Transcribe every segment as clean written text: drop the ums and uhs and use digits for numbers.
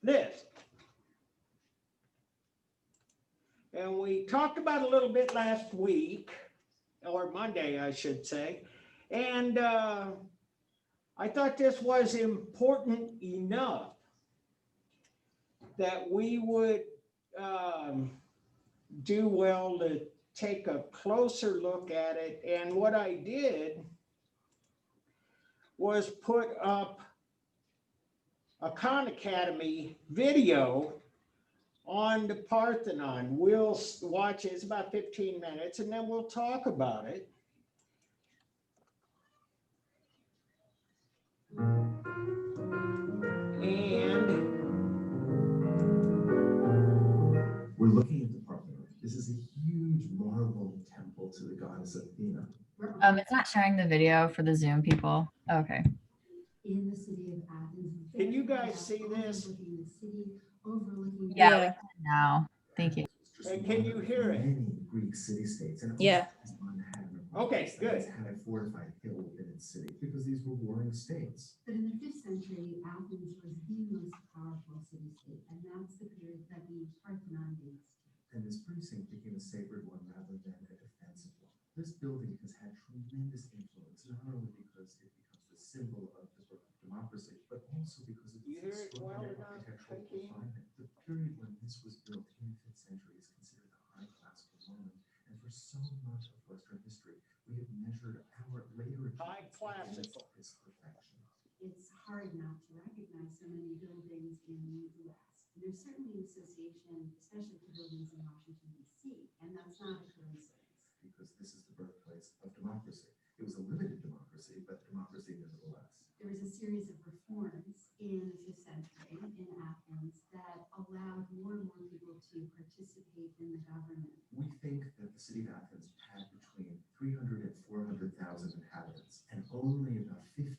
this. And we talked about it a little bit last week, or Monday, I should say. And I thought this was important enough that we would do well to take a closer look at it. And what I did was put up a Khan Academy video on the Parthenon. We'll watch it, it's about 15 minutes, and then we'll talk about it. And we're looking at the Parthenon. This is a huge marble temple to the goddess Athena. It's not sharing the video for the Zoom people. Okay. In the city of Athens. Can you guys see this? Overlooking the city, overlooking. Yeah, we can now. Thank you. And can you hear it? Many Greek city-states. And Yeah. Okay, good. Had a fortified hill within its city because these were warring states. But in the 5th century, Athens was the most powerful city-state, and that's the period that the Parthenon dates to. And this precinct became a sacred one rather than a defensive one. This building has had tremendous influence, not only because it becomes the symbol of the birth of democracy, but also because of You its hear it well extraordinary enough, architectural Hakeem? refinement. The period when this was built in the 5th century is considered the high classical moment, and for so much of Western history, we have measured our later High achievements classical. against this perfection. It's hard not to recognize so many buildings in the West. And there's certainly an association, especially to buildings in Washington, D.C., and that's not a coincidence. Because this is the birthplace of democracy. It was a limited democracy, but democracy nevertheless. There was a series of reforms in the 5th century in Athens that allowed more and more people to participate in the government. We think that the city of Athens had between 300 and 400,000 inhabitants, and only about 50,000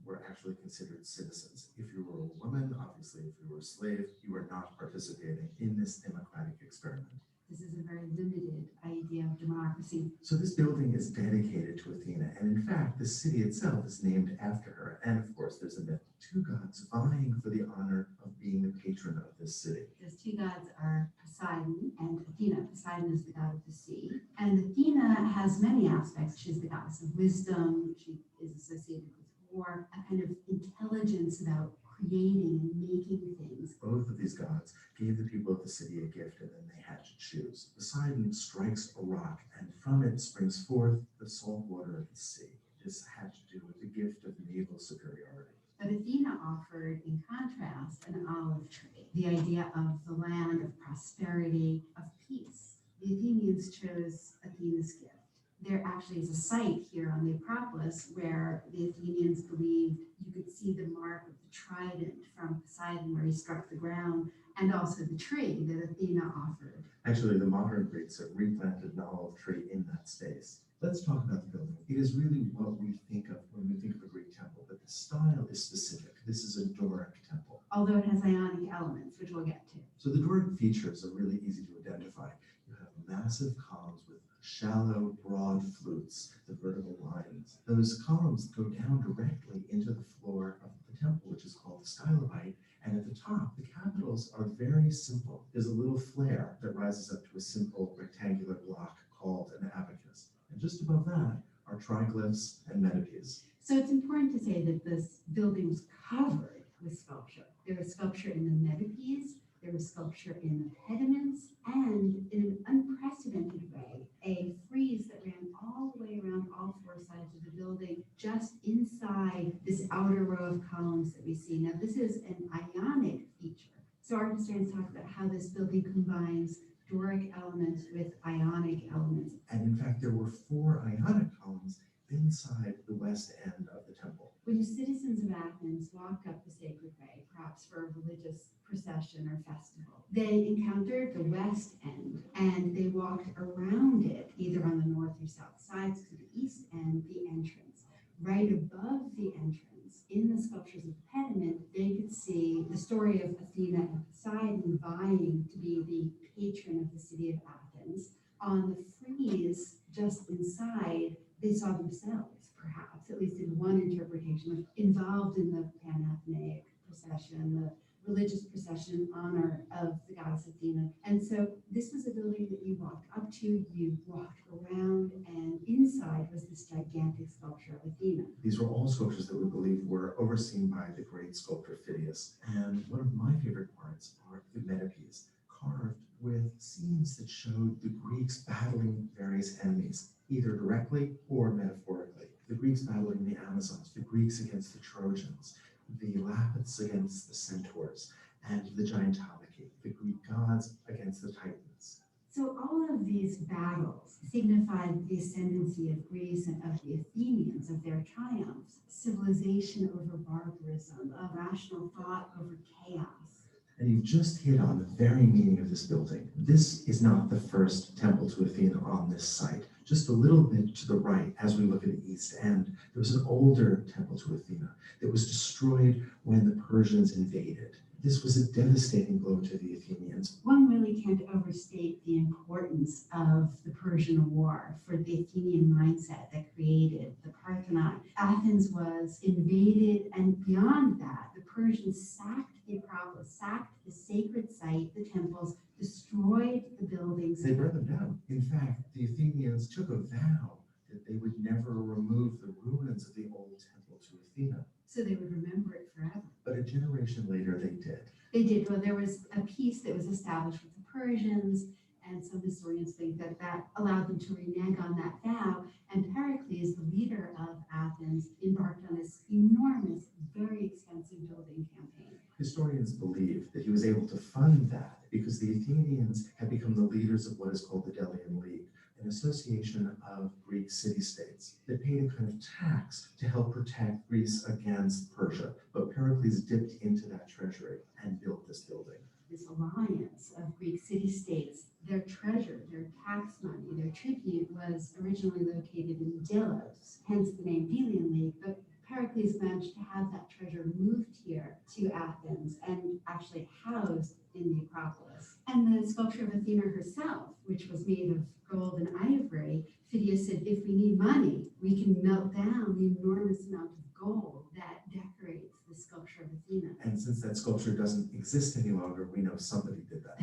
were actually considered citizens. If you were a woman, obviously, if you were a slave, you were not participating in this democratic experiment. This is a very limited idea of democracy. So this building is dedicated to Athena, and in fact, the city itself is named after her. And of course, there's a myth, two gods vying for the honor of being the patron of this city. Those two gods are Poseidon and Athena. Poseidon is the god of the sea, and Athena has many aspects. She's the goddess of wisdom. She is associated with war, a kind of intelligence about creating and making things. Both of these gods gave the people of the city a gift, and then they had to choose. Poseidon strikes a rock, and from it springs forth the salt water of the sea. This had to do with the gift of naval superiority. But Athena offered, in contrast, an olive tree, the idea of the land of prosperity, of peace. The Athenians chose Athena's gift. There actually is a site here on the Acropolis where the Athenians believed you could see the mark of the trident from Poseidon where he struck the ground, and also the tree that Athena offered. Actually, the modern Greeks have replanted an olive tree in that space. Let's talk about the building. It is really what we think of when we think of a Greek temple, but the style is specific. This is a Doric temple. Although it has Ionic elements, which we'll get to. So the Doric features are really easy to identify. You have massive columns with shallow, broad flutes, the vertical lines. Those columns go down directly into the floor of the temple, which is called the stylobite. And at the top, the capitals are very simple. There's a little flare that rises up to a simple rectangular block called an abacus. And just above that are triglyphs and metopes. So it's important to say that this building was covered with sculpture. There was sculpture in the metopes, there was sculpture in the pediments, and in an unprecedented way, a frieze that ran all the way around all four sides of the building, just inside this outer row of columns that we see. Now, this is an Ionic feature. So our historians talk about how this building combines Doric elements with Ionic elements. And in fact, there were 4 Ionic columns inside the west end of the temple. When the citizens of Athens walked up the sacred way, perhaps for a religious procession or festival, they encountered the west end and they walked around it, either on the north or south sides to the east end, the entrance. Right above the entrance, in the sculptures of the pediment, they could see the story of Athena and Poseidon vying to be the patron of the city of Athens. On the frieze, just inside, they saw themselves, perhaps, at least in one interpretation, involved in the Panathenaic procession, the religious procession in honor of the goddess Athena. And so this was a building that you walked up to, you walked around, and inside was this gigantic sculpture of Athena. These were all sculptures that we believe were overseen by the great sculptor Phidias. And one of my favorite parts are the metapies, carved with scenes that showed the Greeks battling various enemies, either directly or metaphorically. The Greeks battling the Amazons, the Greeks against the Trojans, the Lapiths against the Centaurs, and the Gigantomachy, the Greek gods against the Titans. So all of these battles signified the ascendancy of Greece and of the Athenians, of their triumphs, civilization over barbarism, of rational thought over chaos. And you've just hit on the very meaning of this building. This is not the first temple to Athena on this site. Just a little bit to the right, as we look at the east end, there was an older temple to Athena that was destroyed when the Persians invaded. This was a devastating blow to the Athenians. One really can't overstate the importance of the Persian War for the Athenian mindset that created the Parthenon. Athens was invaded, and beyond that, the Persians sacked the Acropolis, sacked the sacred site, the temples, destroyed the buildings. They burned them down. In fact, the Athenians took a vow that they would never remove the ruins of the old temple to Athena. So they would remember it forever. But a generation later, they did. They did. Well, there was a peace that was established with the Persians, and some historians think that that allowed them to renege on that vow. And Pericles, the leader of Athens, embarked on this enormous, very expensive building campaign. Historians believe that he was able to fund that because the Athenians had become the leaders of what is called the Delian League, an association of Greek city-states that paid a kind of tax to help protect Greece against Persia. But Pericles dipped into that treasury and built this building. This alliance of Greek city-states, their treasure, their tax money, their tribute was originally located in Delos, hence the name Delian League, but Pericles managed to have that treasure moved here to Athens and actually housed in the Acropolis. And the sculpture of Athena herself, which was made of gold and ivory, Phidias said, if we need money, we can melt down the enormous amount of gold that decorates the sculpture of Athena. And since that sculpture doesn't exist any longer, we know somebody did that.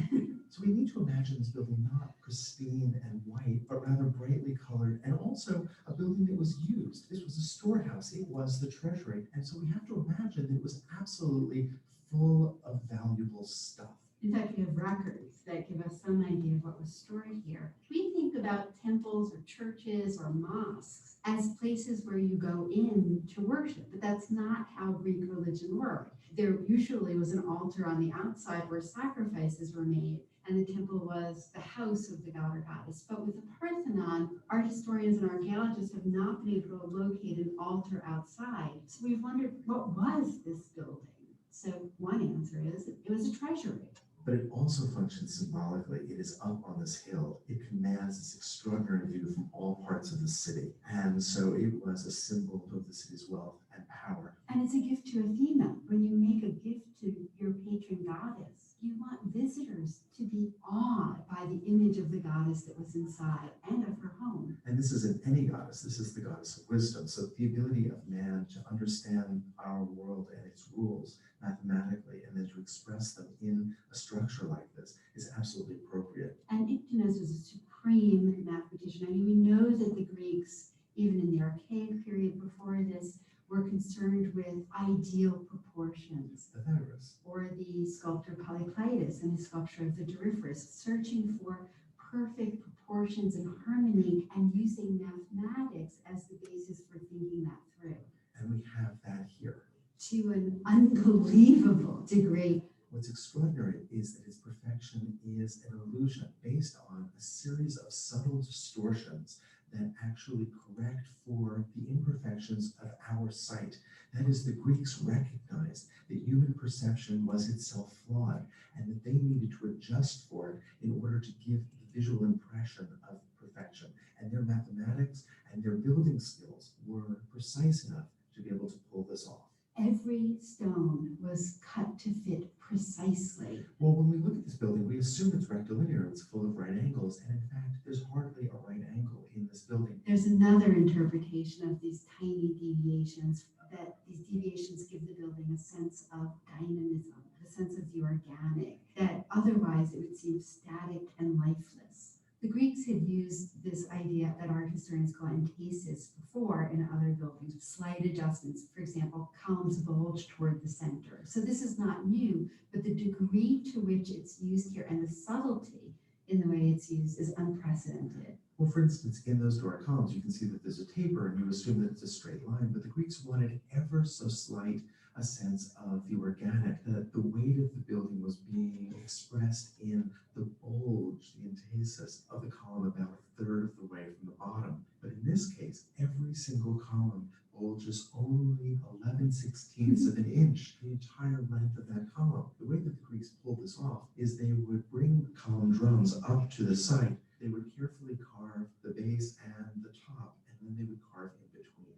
So we need to imagine this building not pristine and white, but rather brightly colored, and also a building that was used. This was a storehouse. It was the treasury. And so we have to imagine that it was absolutely full of valuable stuff. In fact, we have records that give us some idea of what was stored here. We think about temples or churches or mosques as places where you go in to worship, but that's not how Greek religion worked. There usually was an altar on the outside where sacrifices were made, and the temple was the house of the god or goddess. But with the Parthenon, art historians and archaeologists have not been able to locate an altar outside. So we've wondered, what was this building? So one answer is it was a treasury. But it also functions symbolically. It is up on this hill. It commands this extraordinary view from all parts of the city. And so it was a symbol of the city's wealth and power. And it's a gift to Athena. When you make a gift to your patron goddess, you want visitors to be awed by the image of the goddess that was inside and of her home. And this isn't any goddess. This is the goddess of wisdom. So the ability of man to understand our world and its rules mathematically and then to express them in a structure like this is absolutely appropriate. And Ictinus was a supreme mathematician. I mean, we know that the Greeks, even in the archaic period before this, were concerned with ideal proportions. Pythagoras. Or the sculptor Polykleitos and his sculpture of the Doryphorus, searching for perfect proportions and harmony and using mathematics as the basis for thinking that through. And we have that here. To an unbelievable degree. What's extraordinary is that its perfection is an illusion based on a series of subtle distortions that actually correct for the imperfections of our sight. That is, the Greeks recognized that human perception was itself flawed and that they needed to adjust for it in order to give the visual impression of perfection. And their mathematics and their building skills were precise enough to be able to pull this off. Every stone was cut to fit precisely. Well, when we look at this building, we assume it's rectilinear, it's full of right angles, and in fact, there's hardly a right angle in this building. There's another interpretation of these tiny deviations, that these deviations give the building a sense of dynamism. The the sense of the organic, that otherwise it would seem static and lifeless. The Greeks had used this idea that art historians call entasis before in other buildings, with slight adjustments. For example, columns bulge toward the center. So this is not new, but the degree to which it's used here and the subtlety in the way it's used is unprecedented. Well, for instance, in those Doric columns, you can see that there's a taper and you assume that it's a straight line, but the Greeks wanted ever so slight a sense of the organic, that the weight of the building was being expressed in the bulge, the entasis of the column about a third of the way from the bottom. But in this case, every single column bulges only 11/16 of an inch, the entire length of that column. The way that the Greeks pulled this off is they would bring the column drums up to the site. They would carefully carve the base and the top, and then they would carve in between.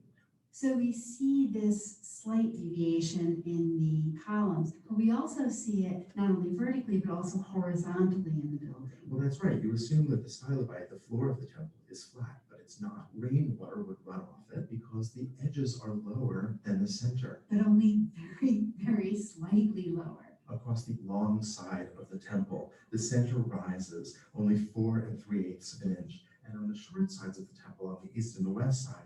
So we see this slight deviation in the columns, but we also see it not only vertically, but also horizontally in the building. Well, that's right. You assume that the stylobite, the floor of the temple, is flat, but it's not. Rainwater would run off it because the edges are lower than the center. But only very, very slightly lower. Across the long side of the temple, the center rises only 4 3/8 of an inch. And on the short sides of the temple, on the east and the west side,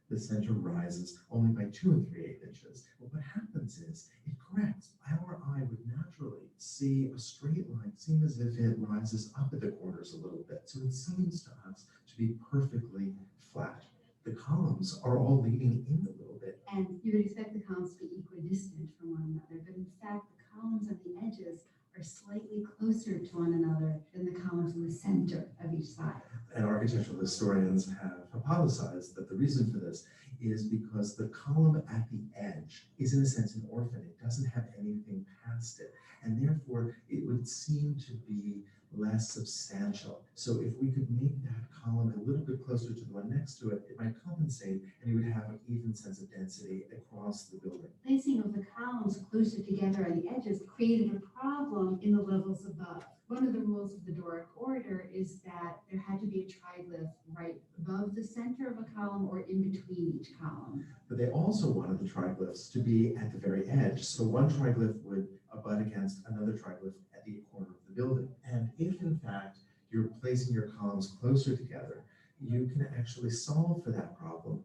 the center rises only by 2 3/8 inches. But what happens is it corrects. Our eye would naturally see a straight line, seem as if it rises up at the corners a little bit. So it seems to us to be perfectly flat. The columns are all leaning in a little bit. And you would expect the columns to be equidistant from one another, but in fact, the columns on the edges are slightly closer to one another than the columns in the center of each side. And architectural historians have hypothesized that the reason for this is because the column at the edge is in a sense an orphan. It doesn't have anything past it. And therefore, it would seem to be less substantial. So if we could make that column a little bit closer to the one next to it, it might compensate and you would have an even sense of density across the building. Placing of the columns closer together on the edges created a problem in the levels above. One of the rules of the Doric order is that there had to be a triglyph right above the center of a column or in between each column. But they also wanted the triglyphs to be at the very edge. So one triglyph would abut against another triglyph at the corner of the building. And if in fact you're placing your columns closer together, you can actually solve for that problem.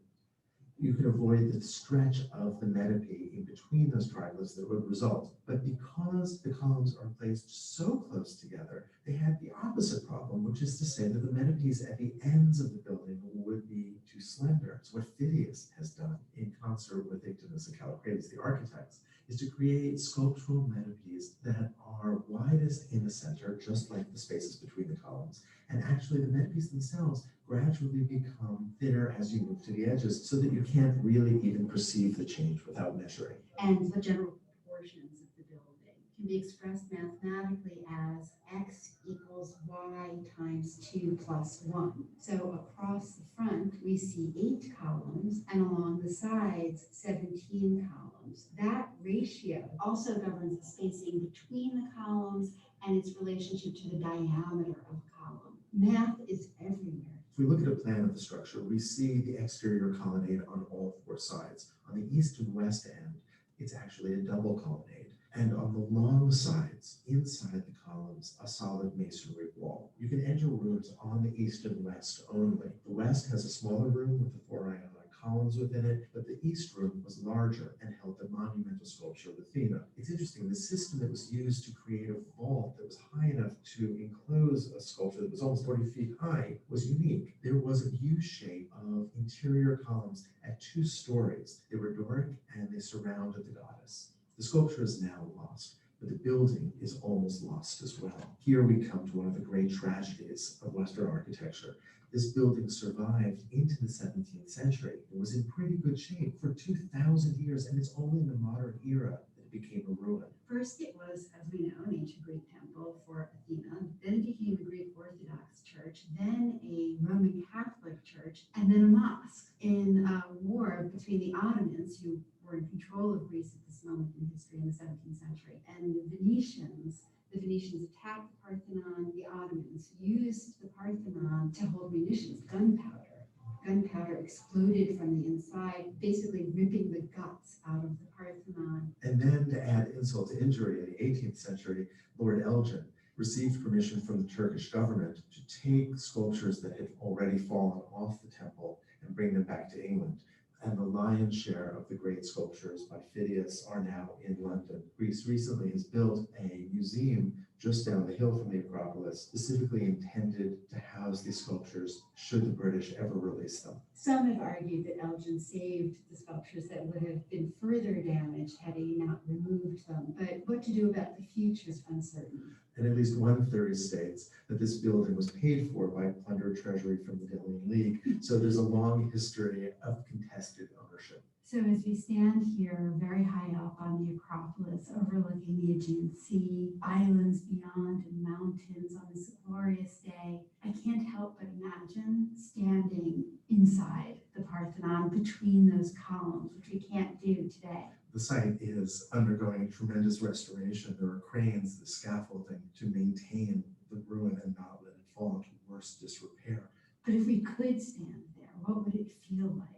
You can avoid the stretch of the metope in between those triglyphs that would result. But because the columns are placed so close together, they had the opposite problem, which is to say that the metopes at the ends of the building would be too slender. So what Phidias has done in concert with Ictinus and Callicrates, the architects, is to create sculptural metopes that are widest in the center, just like the spaces between the columns. And actually the metopes themselves gradually become thinner as you move to the edges so that you can't really even perceive the change without measuring. And the general proportions of the building can be expressed mathematically as x equals y times 2 plus 1. So across the front, we see 8 columns, and along the sides, 17 columns. That ratio also governs the spacing between the columns and its relationship to the diameter of a column. Math is everywhere. If we look at a plan of the structure, we see the exterior colonnade on all 4 sides. On the east and west end, it's actually a double colonnade. And on the long sides, inside the columns, a solid masonry wall. You can enter rooms on the east and west only. The west has a smaller room with the 4 Ionic columns within it, but the east room was larger and held the monumental sculpture of Athena. It's interesting, the system that was used to create a vault that was high enough to enclose a sculpture that was almost 40 feet high was unique. There was a U shape of interior columns at 2 stories. They were Doric and they surrounded the goddess. The sculpture is now lost, but the building is almost lost as well. Here we come to one of the great tragedies of Western architecture. This building survived into the 17th century. It was in pretty good shape for 2,000 years, and it's only in the modern era that it became a ruin. First, it was, as we know, an ancient Greek temple for Athena. Then it became a Greek Orthodox church, then a Roman Catholic church, and then a mosque. In a war between the Ottomans, who were in control of Greece at this moment in history in the 17th century, and the Venetians attacked the Parthenon. The Ottomans used the Parthenon to hold munitions, gunpowder. gunpowder exploded from the inside, basically ripping the guts out of the Parthenon. And then to add insult to injury, in the 18th century, Lord Elgin received permission from the Turkish government to take sculptures that had already fallen off the temple and bring them back to England. And the lion's share of the great sculptures by Phidias are now in London. Greece recently has built a museum just down the hill from the Acropolis, specifically intended to house these sculptures should the British ever release them. Some have argued that Elgin saved the sculptures that would have been further damaged had he not removed them, but what to do about the future is uncertain. And at least one theory states that this building was paid for by plundered treasury from the Delian League. So there's a long history of contested ownership. So as we stand here very high up on the Acropolis, overlooking the Aegean Sea, islands beyond and mountains on this glorious day, I can't help but imagine standing inside the Parthenon between those columns, which we can't do today. The site is undergoing tremendous restoration. There are cranes, the scaffolding to maintain the ruin and not let it fall into worse disrepair. But if we could stand there, what would it feel like?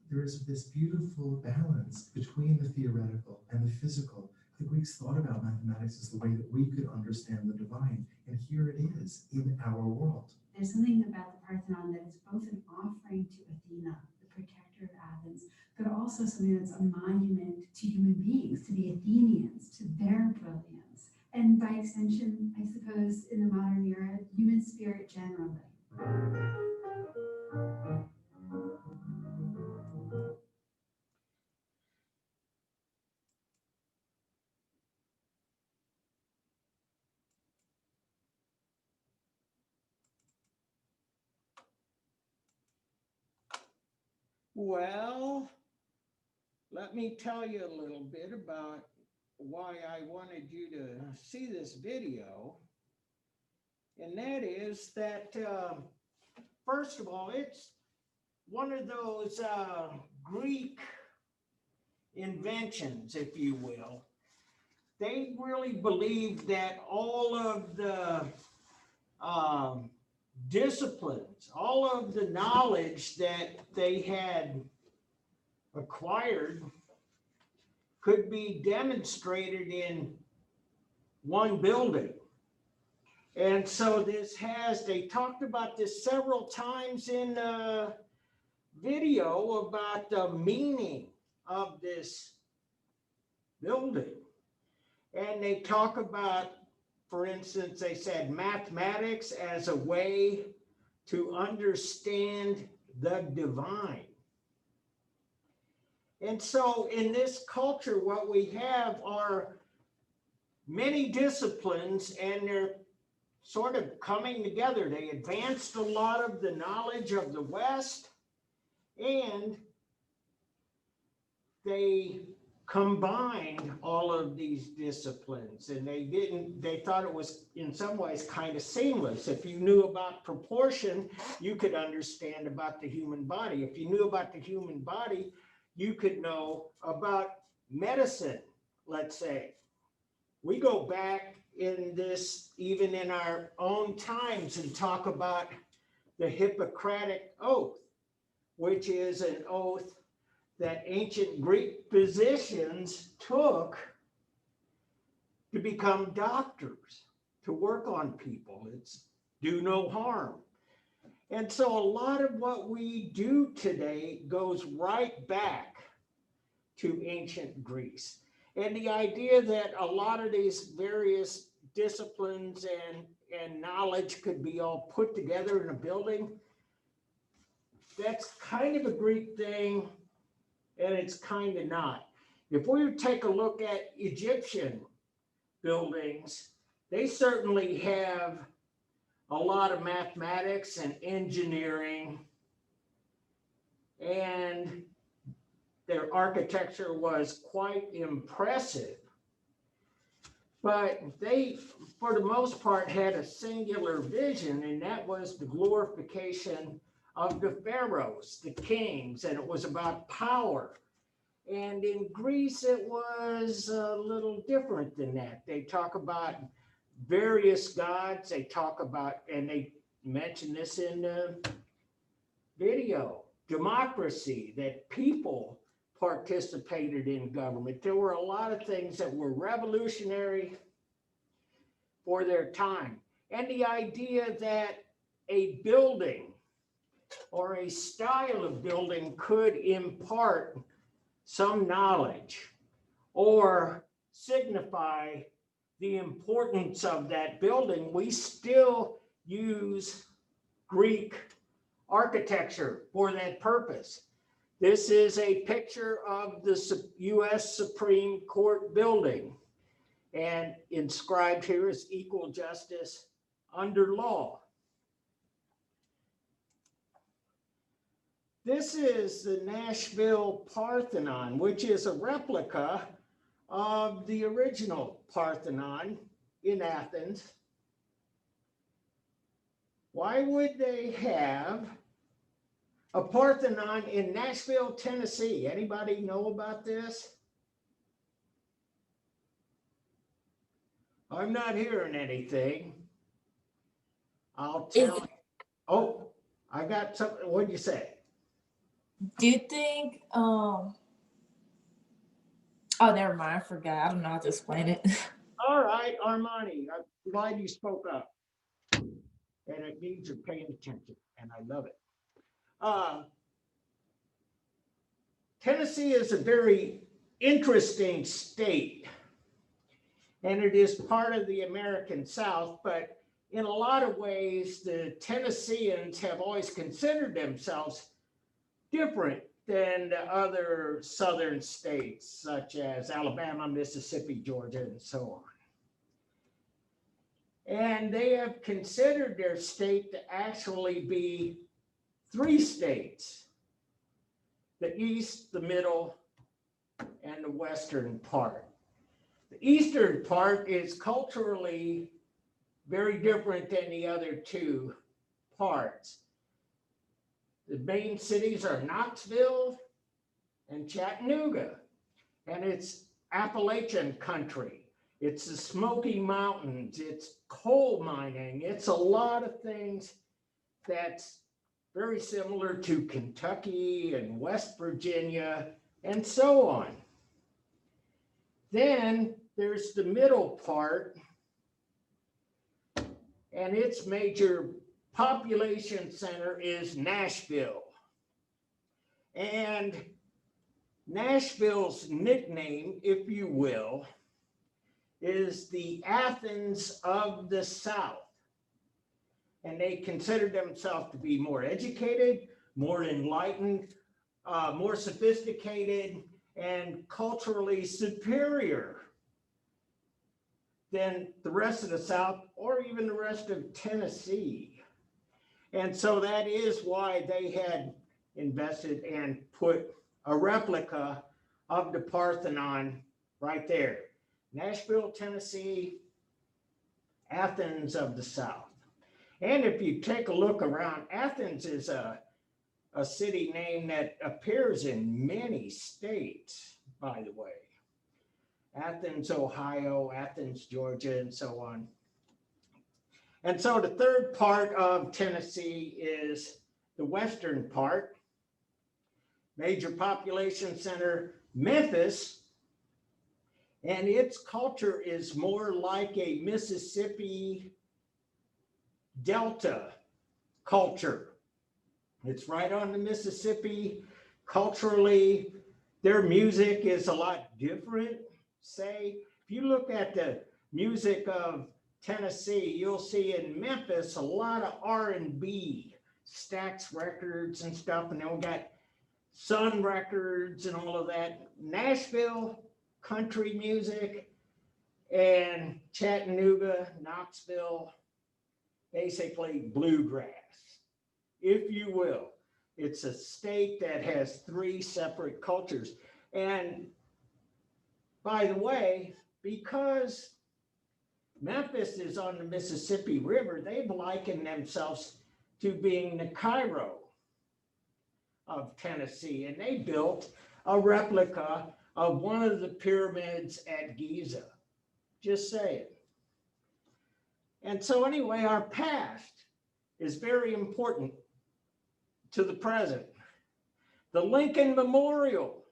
There is this beautiful balance between the theoretical and the physical. The Greeks thought about mathematics as the way that we could understand the divine, and here it is in our world. There's something about the Parthenon that is both an offering to Athena, the protector of Athens, but also something that's a monument to human beings, to the Athenians, to their brilliance, and by extension, I suppose, in the modern era, human spirit generally. Well, let me tell you a little bit about why I wanted you to see this video. And that is that, first of all, it's one of those Greek inventions, if you will. They really believed that all of the disciplines, all of the knowledge that they had acquired could be demonstrated in one building. And so they talked about this several times in the video about the meaning of this building. And they talk about, for instance, they said mathematics as a way to understand the divine. And so in this culture, what we have are many disciplines, and they're sort of coming together. They advanced a lot of the knowledge of the West, and they combined all of these disciplines, and they thought it was in some ways kind of seamless. If you knew about proportion, you could understand about the human body. If you knew about the human body, you could know about medicine, let's say. We go back in this, even in our own times, and talk about the Hippocratic Oath, which is an oath that ancient Greek physicians took to become doctors, to work on people. It's do no harm. And so a lot of what we do today goes right back to ancient Greece. And the idea that a lot of these various disciplines and knowledge could be all put together in a building, that's kind of a Greek thing, and it's kind of not. If we take a look at Egyptian buildings, they certainly have a lot of mathematics and engineering, and their architecture was quite impressive. But they, for the most part, had a singular vision, and that was the glorification of the pharaohs, the kings, and it was about power. And in Greece, it was a little different than that. They talk about various gods. They talk about, and they mention this in the video, democracy, that people participated in government. There were a lot of things that were revolutionary for their time. And the idea that a building or a style of building could impart some knowledge or signify the importance of that building. We still use Greek architecture for that purpose. This is a picture of the US Supreme Court building, and inscribed here is equal justice under law. This is the Nashville Parthenon, which is a replica of the original Parthenon in Athens. Why would they have a Parthenon in Nashville, Tennessee? Anybody know about this? I'm not hearing anything. I'll tell you. Oh, I got something. What'd you say? Do you think, oh, never mind, I forgot. I don't know how to explain it. All right, Armani, I'm glad you spoke up. And it means you're paying attention, and I love it. Tennessee is a very interesting state, and it is part of the American South, but in a lot of ways, the Tennesseans have always considered themselves different than the other southern states, such as Alabama, Mississippi, Georgia, and so on. And they have considered their state to actually be 3 states: the east, the middle, and the western part. The eastern part is culturally very different than the other 2 parts. The main cities are Knoxville and Chattanooga, and it's Appalachian country. It's the Smoky Mountains, it's coal mining, it's a lot of things that's very similar to Kentucky and West Virginia and so on. Then there's the middle part, and its major population center is Nashville. And Nashville's nickname, if you will, is the Athens of the South. And they consider themselves to be more educated, more enlightened, more sophisticated, and culturally superior than the rest of the South or even the rest of Tennessee. And so that is why they had invested and put a replica of the Parthenon right there. Nashville, Tennessee, Athens of the South. And if you take a look around, Athens is a city name that appears in many states, by the way. Athens, Ohio, Athens, Georgia, and so on. And so the third part of Tennessee is the western part. Major population center, Memphis. And its culture is more like a Mississippi Delta culture. It's right on the Mississippi. Culturally, their music is a lot different. Say, if you look at the music of Tennessee, you'll see in Memphis a lot of R&B, Stax Records and stuff, and then we got Sun Records and all of that. Nashville, country music, and Chattanooga, Knoxville, basically bluegrass, if you will. It's a state that has 3 separate cultures. And by the way, because Memphis is on the Mississippi River, they've likened themselves to being the Cairo of Tennessee, and they built a replica of one of the pyramids at Giza. Just saying. And so anyway, our past is very important to the present. The Lincoln Memorial,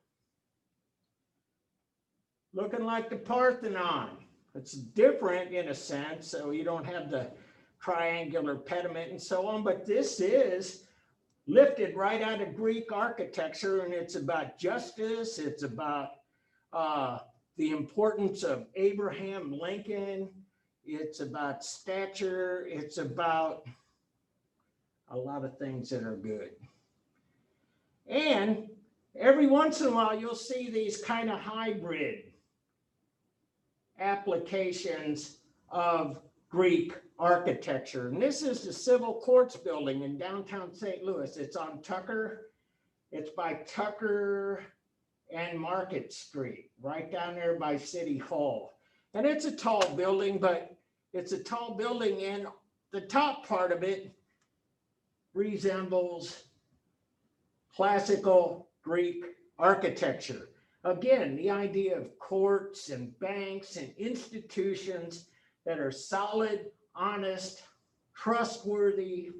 looking like the Parthenon. It's different in a sense, so you don't have the triangular pediment and so on, but this is lifted right out of Greek architecture, and it's about justice. It's about the importance of Abraham Lincoln. It's about stature. It's about a lot of things that are good. And every once in a while, you'll see these kind of hybrid applications of Greek architecture. And this is the Civil Courts building in downtown St. Louis. It's on Tucker. It's by Tucker and Market Street, right down there by City Hall. And it's a tall building, but it's a tall building, and the top part of it resembles classical Greek architecture. Again, the idea of courts and banks and institutions that are solid, honest, trustworthy.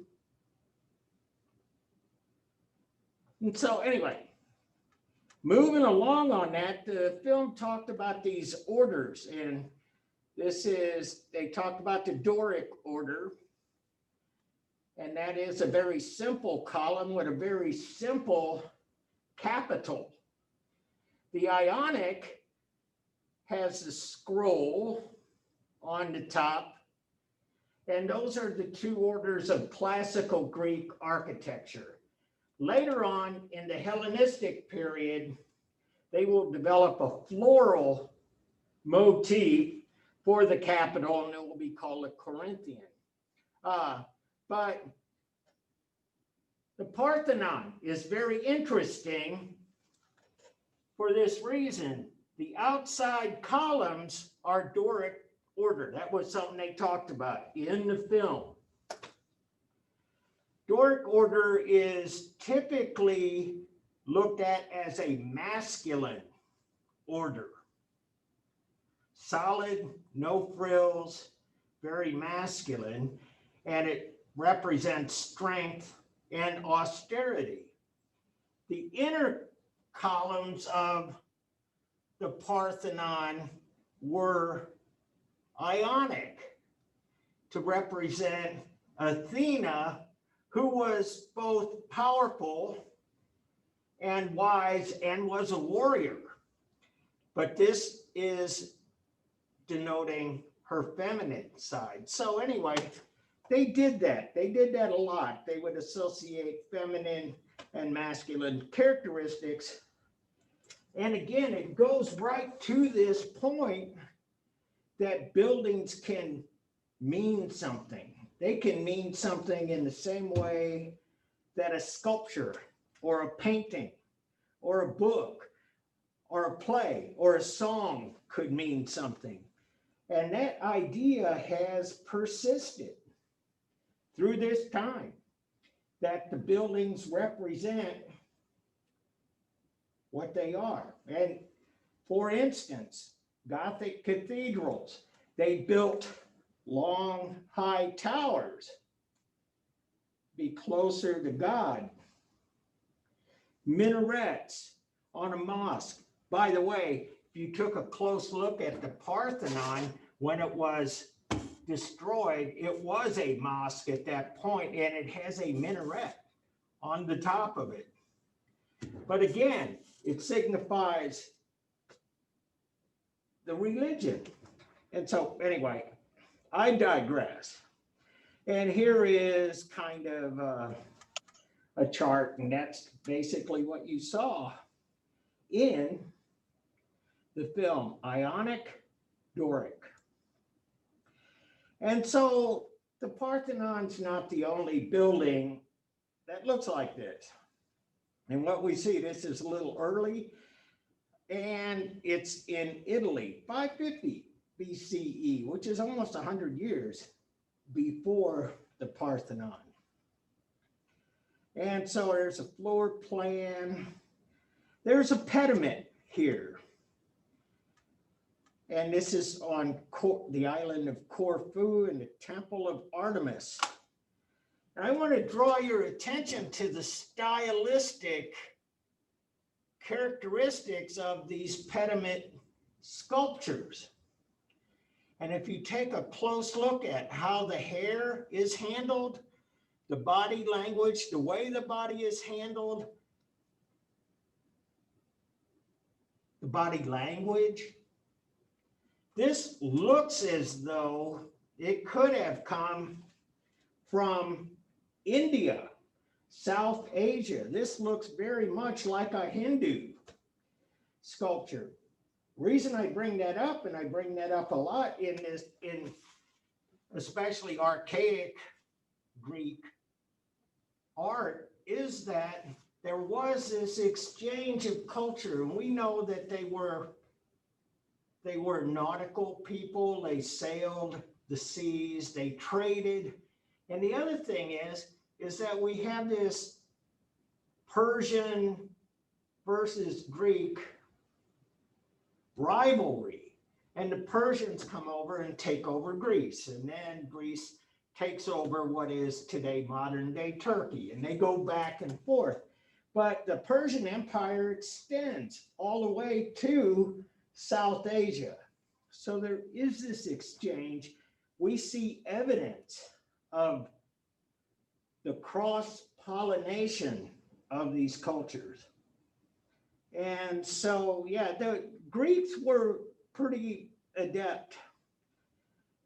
And so anyway, moving along on that, the film talked about these orders, and they talked about the Doric order, and that is a very simple column with a very simple capital. The Ionic has the scroll on the top, and those are the two orders of classical Greek architecture. Later on in the Hellenistic period, they will develop a floral motif for the capital, and it will be called a Corinthian. But the Parthenon is very interesting for this reason. The outside columns are Doric order. That was something they talked about in the film. Doric order is typically looked at as a masculine order. Solid, no frills, very masculine, and it represents strength and austerity. The inner columns of the Parthenon were Ionic to represent Athena, who was both powerful and wise and was a warrior. But this is denoting her feminine side. So anyway, they did that. They did that a lot. They would associate feminine and masculine characteristics. And again, it goes right to this point that buildings can mean something. They can mean something in the same way that a sculpture or a painting or a book or a play or a song could mean something. And that idea has persisted through this time, that the buildings represent what they are. And for instance, Gothic cathedrals, they built long, high towers, be closer to God. Minarets on a mosque. By the way, if you took a close look at the Parthenon, when it was destroyed, it was a mosque at that point, and it has a minaret on the top of it. But again, it signifies the religion. And so anyway, I digress. And here is kind of a chart, and that's basically what you saw in the film, Ionic, Doric. And so the Parthenon's not the only building that looks like this. And what we see, this is a little early, and it's in Italy, 550 BCE, which is almost 100 years before the Parthenon. And so there's a floor plan. There's a pediment here. And this is on the island of Corfu and the Temple of Artemis. And I want to draw your attention to the stylistic characteristics of these pediment sculptures. And if you take a close look at how the hair is handled, the body language, the way the body is handled, the body language, this looks as though it could have come from India, South Asia. This looks very much like a Hindu sculpture. Reason I bring that up, and I bring that up a lot in especially archaic Greek art, is that there was this exchange of culture, and we know that they were nautical people. They sailed the seas, they traded. And the other thing is that we have this Persian versus Greek rivalry, and the Persians come over and take over Greece, and then Greece takes over what is today modern day Turkey, and they go back and forth. But the Persian Empire extends all the way to South Asia. So there is this exchange. We see evidence of the cross-pollination of these cultures. And so, yeah, the Greeks were pretty adept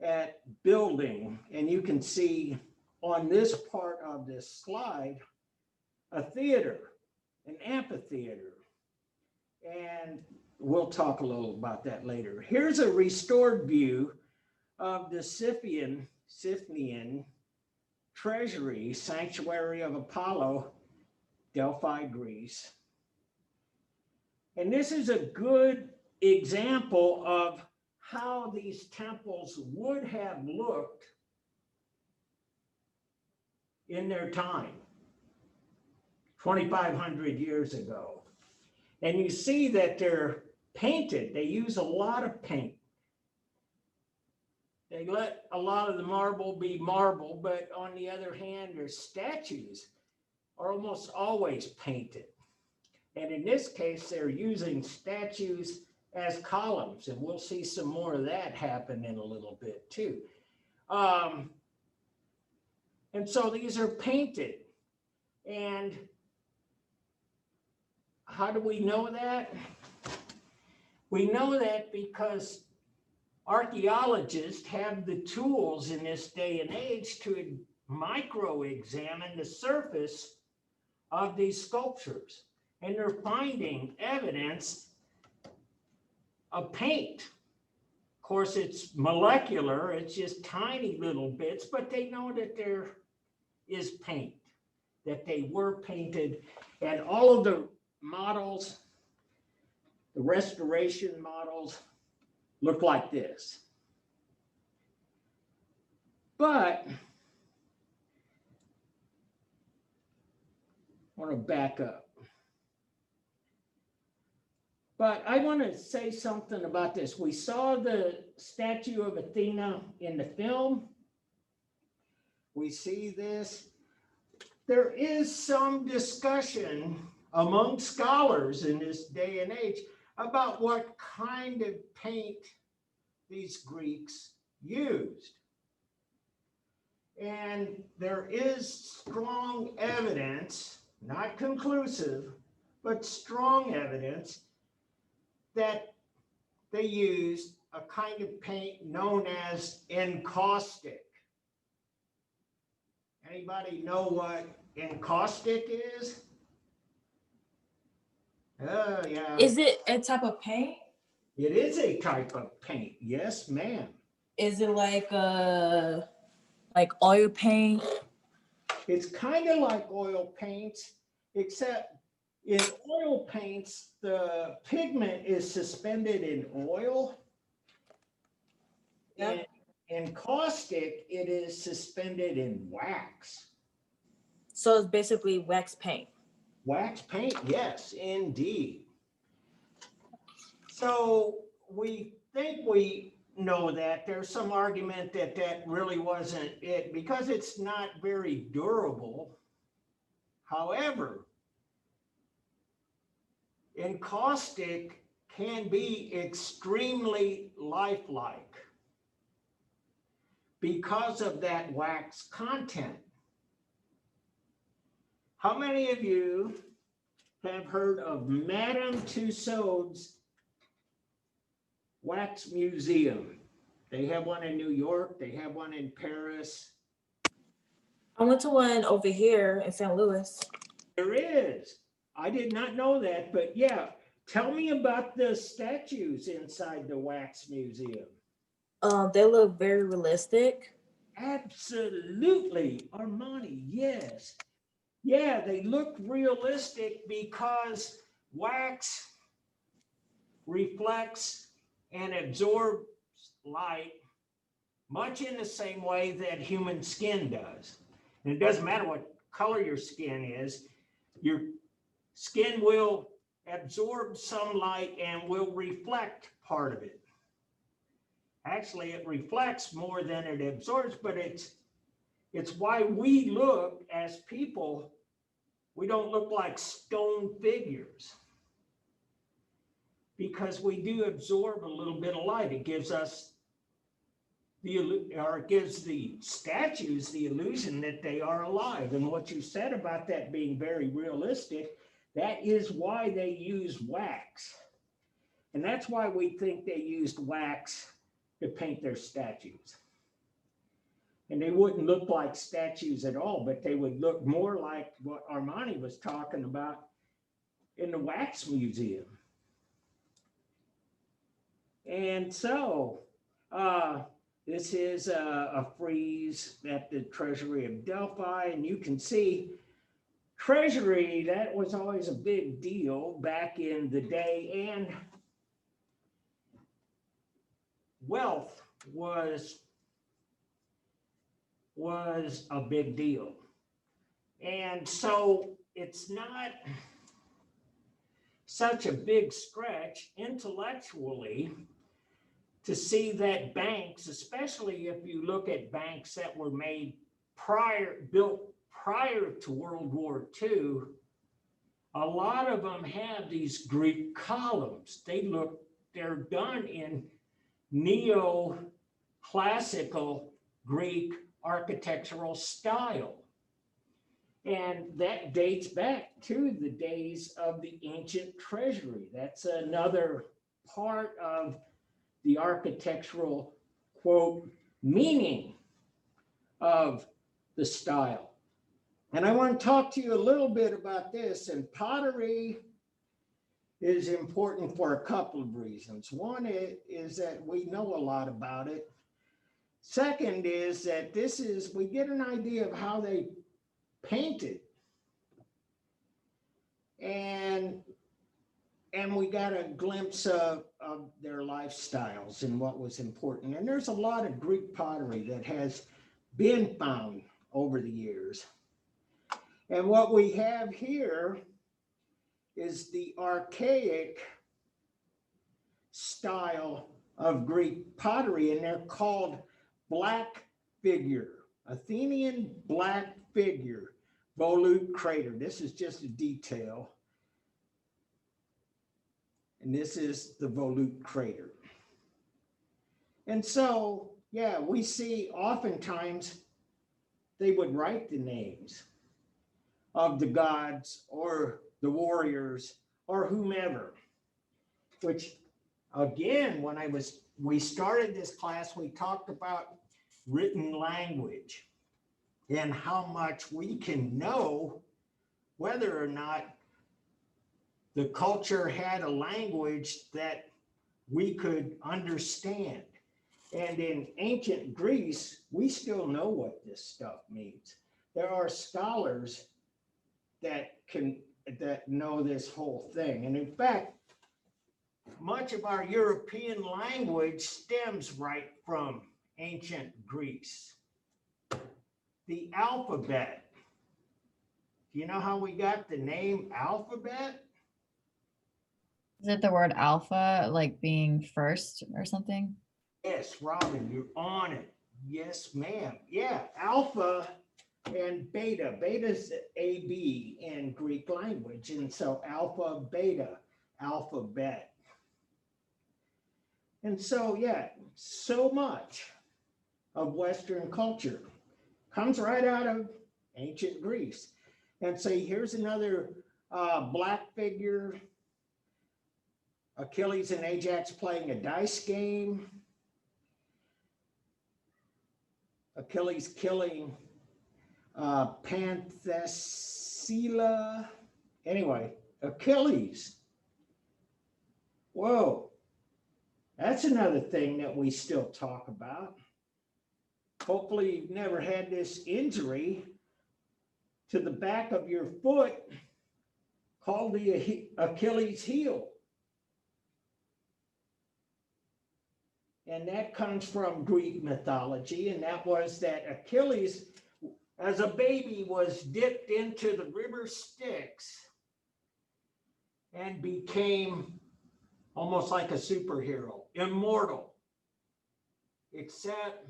at building, and you can see on this part of this slide, a theater, an amphitheater. And we'll talk a little about that later. Here's a restored view of the Siphian treasury, sanctuary of Apollo, Delphi, Greece. And this is a good example of how these temples would have looked in their time, 2,500 years ago. And you see that they're painted. They use a lot of paint. They let a lot of the marble be marble, but on the other hand, their statues are almost always painted. And in this case, they're using statues as columns, and we'll see some more of that happen in a little bit too. And so these are painted. And how do we know that? We know that because archaeologists have the tools in this day and age to micro-examine the surface of these sculptures. And they're finding evidence of paint. Of course, it's molecular, it's just tiny little bits, but they know that there is paint, that they were painted. And all of the models, the restoration models, look like this. But I want to back up. But I want to say something about this. We saw the statue of Athena in the film. We see this. There is some discussion among scholars in this day and age about what kind of paint these Greeks used. And there is strong evidence, not conclusive, but strong evidence that they used a kind of paint known as encaustic. Anybody know what encaustic is? Oh, yeah. Is it a type of paint? It is a type of paint. Yes, ma'am. Is it like oil paint? It's kind of like oil paints, except in oil paints, the pigment is suspended in oil. Yep. And in caustic, it is suspended in wax. So it's basically wax paint. Wax paint, yes, indeed. So we think we know that. There's some argument that that really wasn't it because it's not very durable. However, Encaustic can be extremely lifelike because of that wax content. How many of you have heard of Madame Tussauds Wax Museum? They have one in New York, they have one in Paris. I went to one over here in St. Louis. There is. I did not know that, but yeah, tell me about the statues inside the Wax Museum. They look very realistic. Absolutely, Armani, yes. Yeah, they look realistic because wax reflects and absorbs light much in the same way that human skin does. And it doesn't matter what color your skin is, your skin will absorb some light and will reflect part of it. Actually, it reflects more than it absorbs, but it's why we look as people, we don't look like stone figures. Because we do absorb a little bit of light. It gives us it gives the statues the illusion that they are alive. And what you said about that being very realistic, that is why they use wax. And that's why we think they used wax to paint their statues. And they wouldn't look like statues at all, but they would look more like what Armani was talking about in the Wax Museum. And so, this is a frieze at the Treasury of Delphi, and you can see Treasury, that was always a big deal back in the day, and wealth was a big deal. And so it's not such a big stretch intellectually to see that banks, especially if you look at banks that were built prior to World War II, a lot of them have these Greek columns. They're done in neoclassical Greek architectural style. And that dates back to the days of the ancient treasury. That's another part of the architectural, quote, meaning of the style. And I want to talk to you a little bit about this. And pottery is important for a couple of reasons. One is that we know a lot about it. Second is that we get an idea of how they painted. And we got a glimpse of their lifestyles and what was important. And there's a lot of Greek pottery that has been found over the years. And what we have here is the archaic style of Greek pottery, and they're called black figure, Athenian black figure, volute crater. This is just a detail. And this is the volute crater. And so, yeah, we see oftentimes they would write the names of the gods or the warriors or whomever, which again, when we started this class, we talked about written language and how much we can know whether or not the culture had a language that we could understand. And in ancient Greece, we still know what this stuff means. There are scholars that know this whole thing. And in fact, much of our European language stems right from ancient Greece. The alphabet. Do you know how we got the name alphabet? Is it the word alpha, like being first or something? Yes, Robin, you're on it. Yes, ma'am. Yeah, alpha and beta. Beta's AB in Greek language. And so alpha, beta. alphabet. And so, yeah, so much of Western culture comes right out of ancient Greece. And so here's another black figure, Achilles and Ajax playing a dice game. Achilles killing Panthesila. Anyway, Achilles. Whoa. That's another thing that we still talk about. Hopefully you've never had this injury to the back of your foot called the Achilles heel. And that comes from Greek mythology, and that was that Achilles, as a baby, was dipped into the river Styx and became almost like a superhero, immortal, except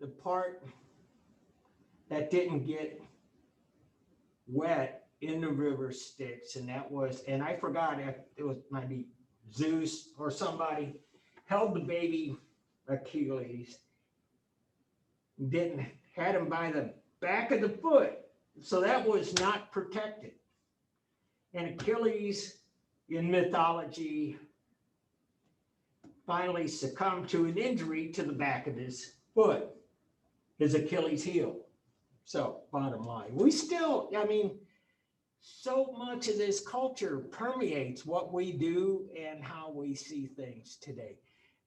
the part that didn't get wet in the river Styx, and that was, and I forgot if it was maybe Zeus or somebody held the baby Achilles, had him by the back of the foot, so that was not protected. And Achilles in mythology finally succumbed to an injury to the back of his foot, his Achilles heel. So bottom line, we still, I mean, so much of this culture permeates what we do and how we see things today.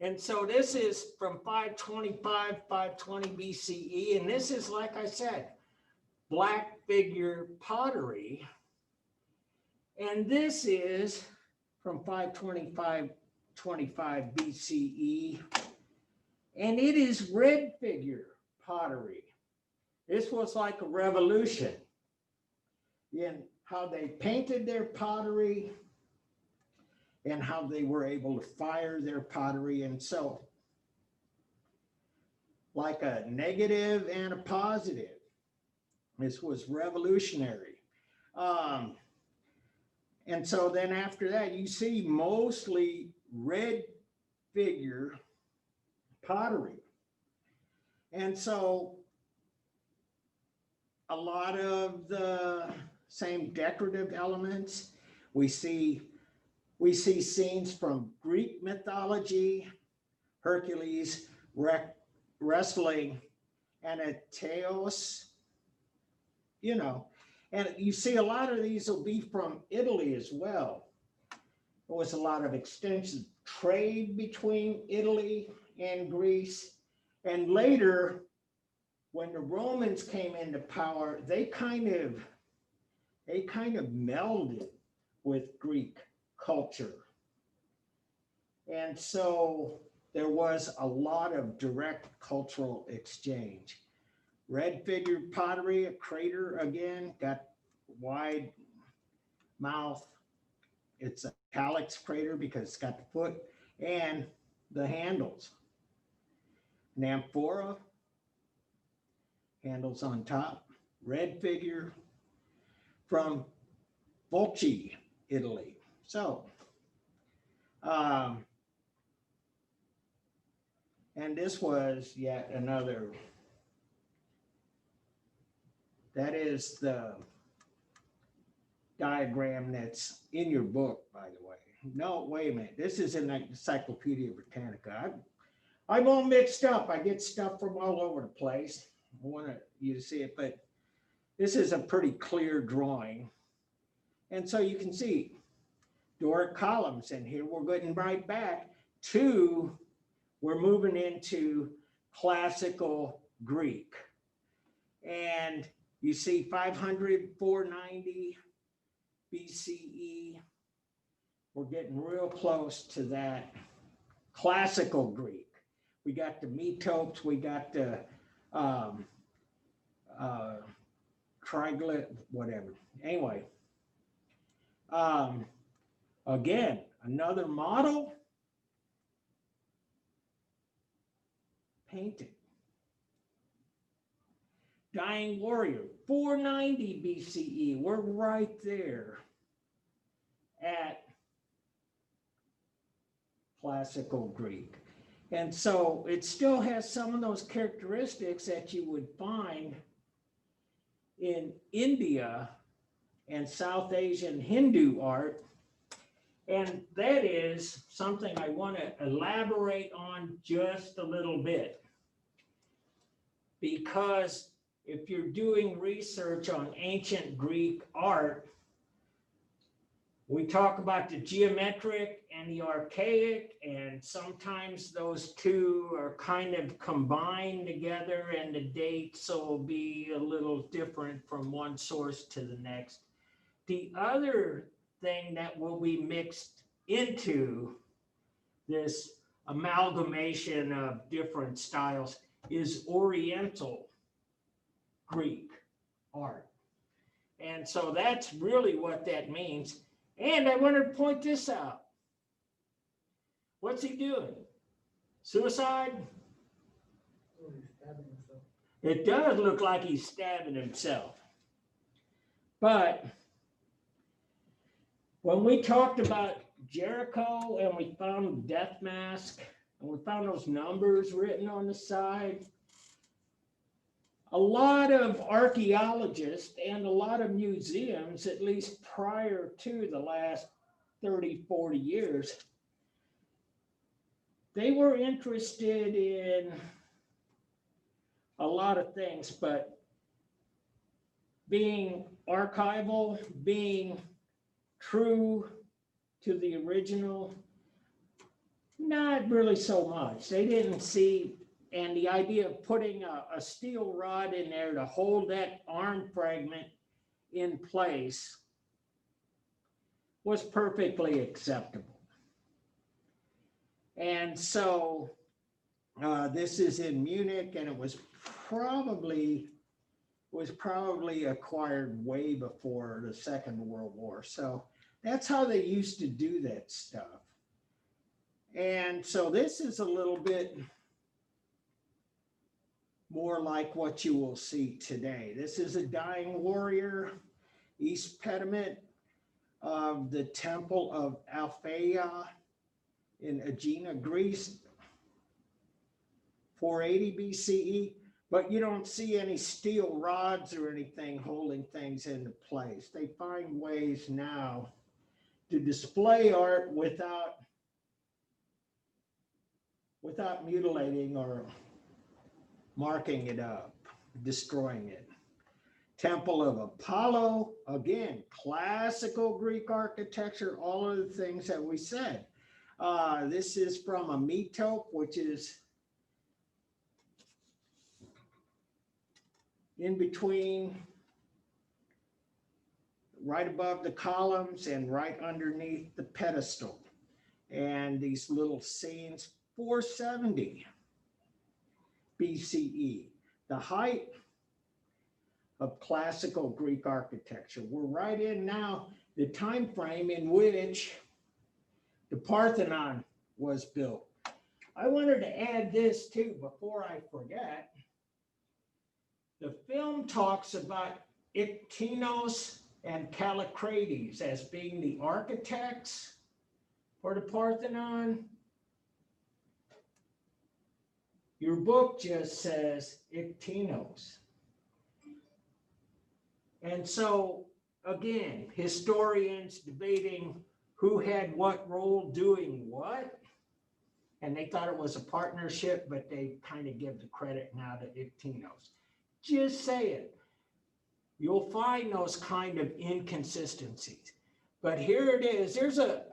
And so this is from 525, 520 BCE. And this is, like I said, black figure pottery. And this is from 525, 25 BCE. And it is red figure pottery. This was like a revolution in how they painted their pottery and how they were able to fire their pottery. And so, like a negative and a positive, this was revolutionary. And so then after that, you see mostly red figure pottery. And so a lot of the same decorative elements. We see scenes from Greek mythology, Hercules wrestling Antaeus, you know, and you see a lot of these will be from Italy as well. There was a lot of extensive trade between Italy and Greece. And later, when the Romans came into power, they kind of melded with Greek culture. And so there was a lot of direct cultural exchange. Red figure pottery, a crater again, got wide mouth. It's a calyx crater because it's got the foot and the handles. An amphora, handles on top. Red figure from Volci, Italy. So, and this was yet another, that is the diagram that's in your book, by the way. No, wait a minute. This is in the Encyclopedia Britannica. I'm all mixed up. I get stuff from all over the place. I want you to see it, but this is a pretty clear drawing. And so you can see Doric columns, and here we're getting right back to, we're moving into classical Greek. And you see 500, 490 BCE. We're getting real close to that classical Greek. We got the metopes, we got the triglyph, whatever. Anyway, again, another model painted. Dying warrior, 490 BCE. We're right there. at classical Greek. And so it still has some of those characteristics that you would find in India and South Asian Hindu art. And that is something I want to elaborate on just a little bit. Because if you're doing research on ancient Greek art, we talk about the geometric and the archaic, and sometimes those two are kind of combined together, and the dates will be a little different from one source to the next. The other thing that will be mixed into this amalgamation of different styles is Oriental Greek art. And so that's really what that means. And I wanted to point this out. What's he doing? Suicide? It does look like he's stabbing himself. But when we talked about Jericho and we found death mask and we found those numbers written on the side, a lot of archaeologists and a lot of museums, at least prior to the last 30, 40 years, they were interested in a lot of things, but being archival, being true to the original, not really so much. They didn't see. And the idea of putting a steel rod in there to hold that arm fragment in place was perfectly acceptable. And so this is in Munich, and it was probably acquired way before the Second World War. So that's how they used to do that stuff. And so this is a little bit more like what you will see today. This is a dying warrior, east pediment of the Temple of Alpheia in Aegina, Greece, 480 BCE, but you don't see any steel rods or anything holding things into place. They find ways now to display art without mutilating or marking it up, destroying it. Temple of Apollo, again, classical Greek architecture, all of the things that we said. This is from a metope, which is in between, right above the columns and right underneath the pedestal. And these little scenes, 470 BCE, the height of classical Greek architecture. We're right in now the time frame in which the Parthenon was built. I wanted to add this too before I forget. The film talks about Iktinos and Callicrates as being the architects for the Parthenon. Your book just says Iktinos. And so, again, historians debating who had what role doing what. And they thought it was a partnership, but they kind of give the credit now to Iktinos. Just say it. You'll find those kind of inconsistencies. But here it is. There's a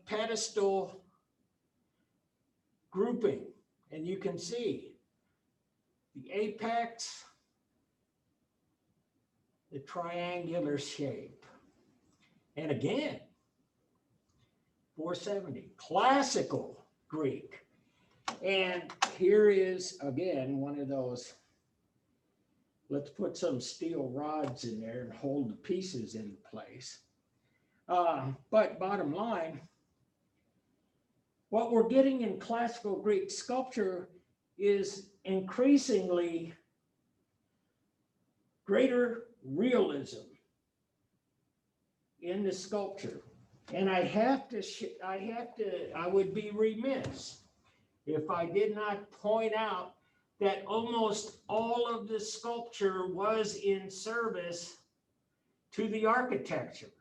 pedestal grouping. And you can see the apex, the triangular shape. And again, 470, classical Greek. And here is, again, one of those, let's put some steel rods in there and hold the pieces in place. But bottom line, what we're getting in classical Greek sculpture is increasingly greater realism in the sculpture. And I would be remiss if I did not point out that almost all of the sculpture was in service to the architecture.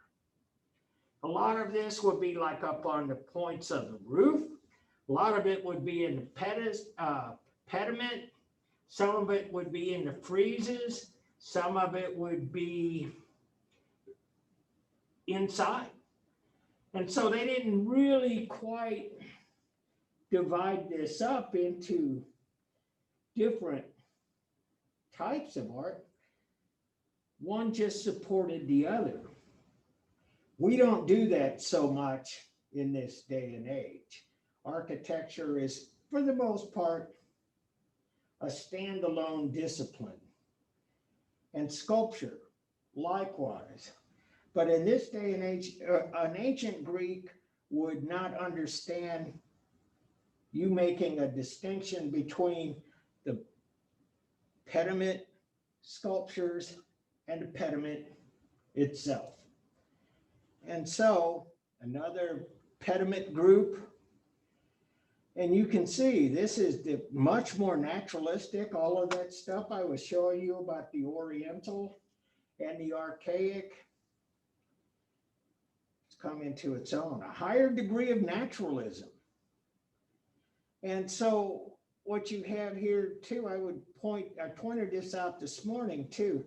A lot of this would be like up on the points of the roof. A lot of it would be in the pediment. Some of it would be in the friezes. Some of it would be inside. And so they didn't really quite divide this up into different types of art. One just supported the other. We don't do that so much in this day and age. Architecture is, for the most part, a standalone discipline. And sculpture, likewise. But in this day and age, an ancient Greek would not understand you making a distinction between the pediment sculptures and the pediment itself. And so another pediment group, and you can see this is the much more naturalistic, all of that stuff I was showing you about the Oriental and the archaic. It's come into its own, a higher degree of naturalism. And so what you have here too, I pointed this out this morning too.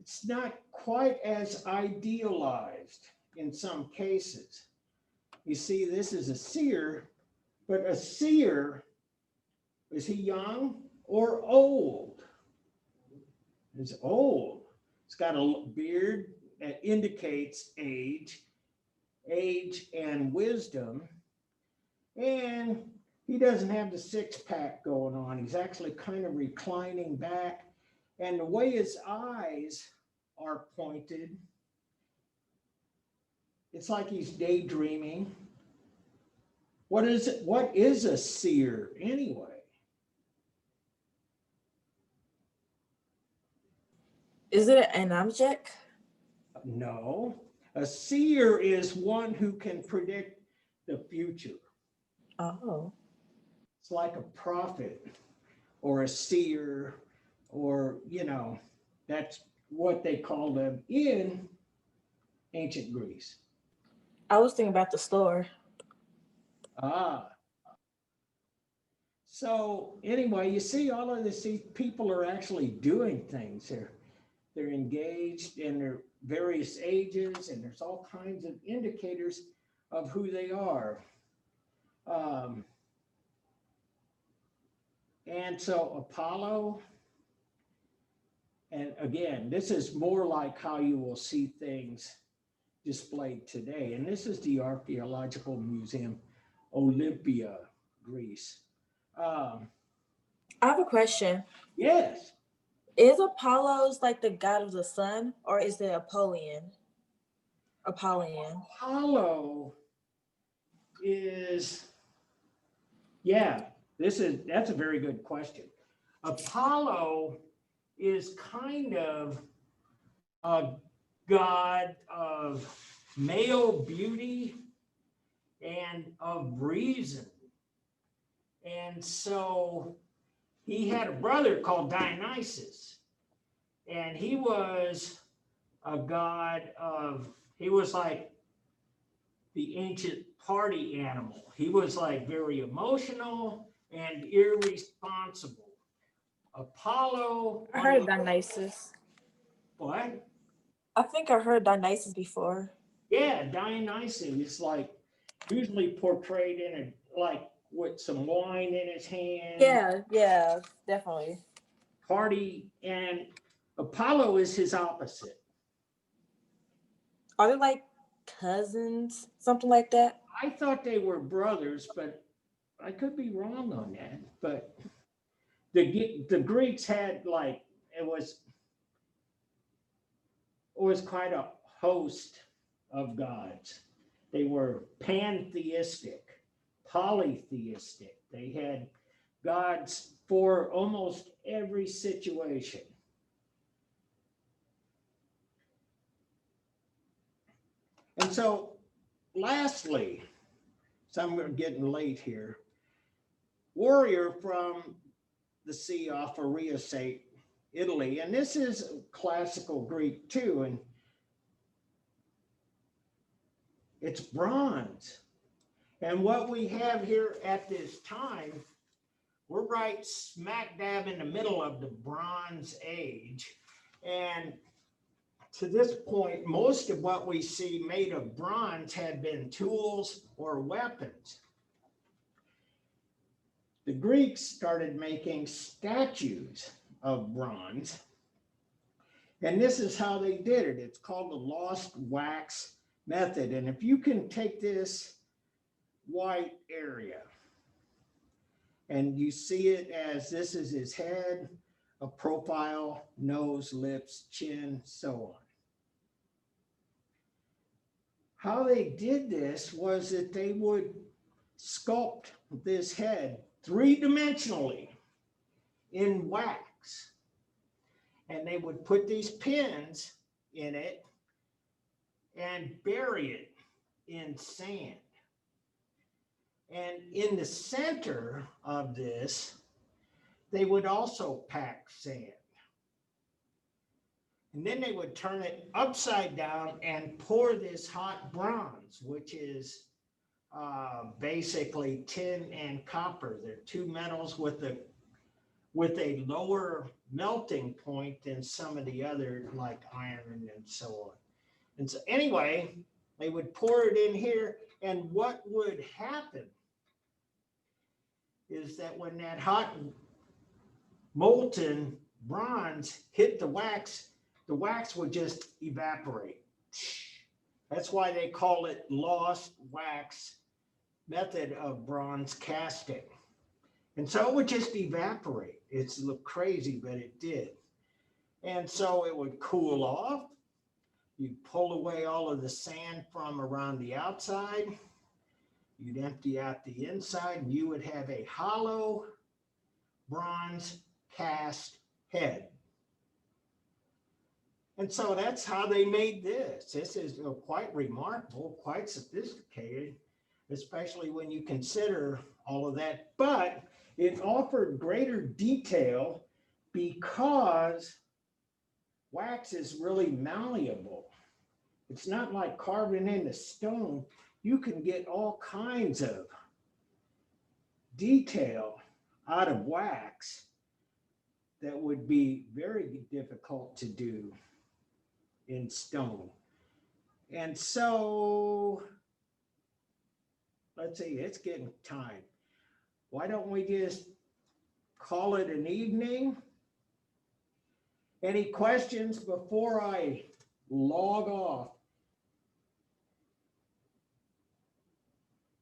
It's not quite as idealized in some cases. You see, this is a seer, but a seer, is he young or old? He's old. He's got a beard that indicates age and wisdom. And he doesn't have the six-pack going on. He's actually kind of reclining back. And the way his eyes are pointed, it's like he's daydreaming. What is it? What is a seer anyway? Is it an object? No. A seer is one who can predict the future. Oh. It's like a prophet or a seer, or, that's what they call them in ancient Greece. I was thinking about the store. So anyway, you see all of this, these people are actually doing things here. They're engaged in their various ages, and there's all kinds of indicators of who they are. And so Apollo, and again, this is more like how you will see things displayed today. And this is the Archaeological Museum, Olympia, Greece. I have a question. Yes. Is Apollo's like the god of the sun, or is it Apollyon? Apollo is, that's a very good question. Apollo is kind of a god of male beauty and of reason. And so he had a brother called Dionysus, and he was a god he was like the ancient party animal. He was like very emotional and irresponsible. Apollo. I heard of Dionysus. What? I think I heard Dionysus before. Yeah, Dionysus is like usually portrayed in with some wine in his hand. Yeah, definitely. Party, and Apollo is his opposite. Are they like cousins, something like that? I thought they were brothers, but I could be wrong on that. But the Greeks had it was quite a host of gods. They were pantheistic, polytheistic. They had gods for almost every situation. And so lastly, some are getting late here. Warrior from the sea off of Riace, Italy, and this is classical Greek too, and it's bronze. And what we have here at this time, we're right smack dab in the middle of the Bronze Age. And to this point, most of what we see made of bronze had been tools or weapons. The Greeks started making statues of bronze. And this is how they did it. It's called the lost wax method. And if you can take this white area and you see it as this is his head, a profile, nose, lips, chin, so on. How they did this was that they would sculpt this head three-dimensionally in wax. And they would put these pins in it and bury it in sand. And in the center of this, they would also pack sand. And then they would turn it upside down and pour this hot bronze, which is basically tin and copper. They're two metals with a lower melting point than some of the other, like iron and so on. And so anyway, they would pour it in here, and what would happen is that when that hot molten bronze hit the wax would just evaporate. That's why they call it lost wax method of bronze casting. And so it would just evaporate. It's look crazy, but it did. And so it would cool off. You'd pull away all of the sand from around the outside. You'd empty out the inside, and you would have a hollow bronze cast head. And so that's how they made this. This is quite remarkable, quite sophisticated, especially when you consider all of that. But it offered greater detail because wax is really malleable. It's not like carving into stone. You can get all kinds of detail out of wax that would be very difficult to do in stone. And so, let's see, it's getting time. Why don't we just call it an evening? Any questions before I log off?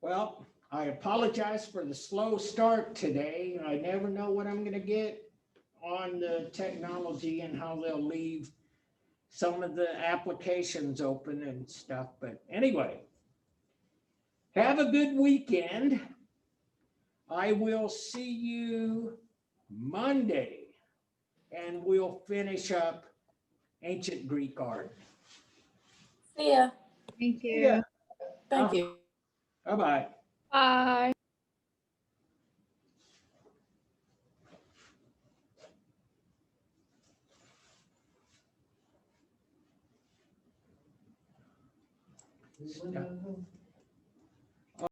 Well, I apologize for the slow start today. I never know what I'm going to get on the technology and how they'll leave some of the applications open and stuff. But anyway, have a good weekend. I will see you Monday, and we'll finish up ancient Greek art. See ya. Thank you. Yeah. Thank you. Bye-bye. Bye. Stuff.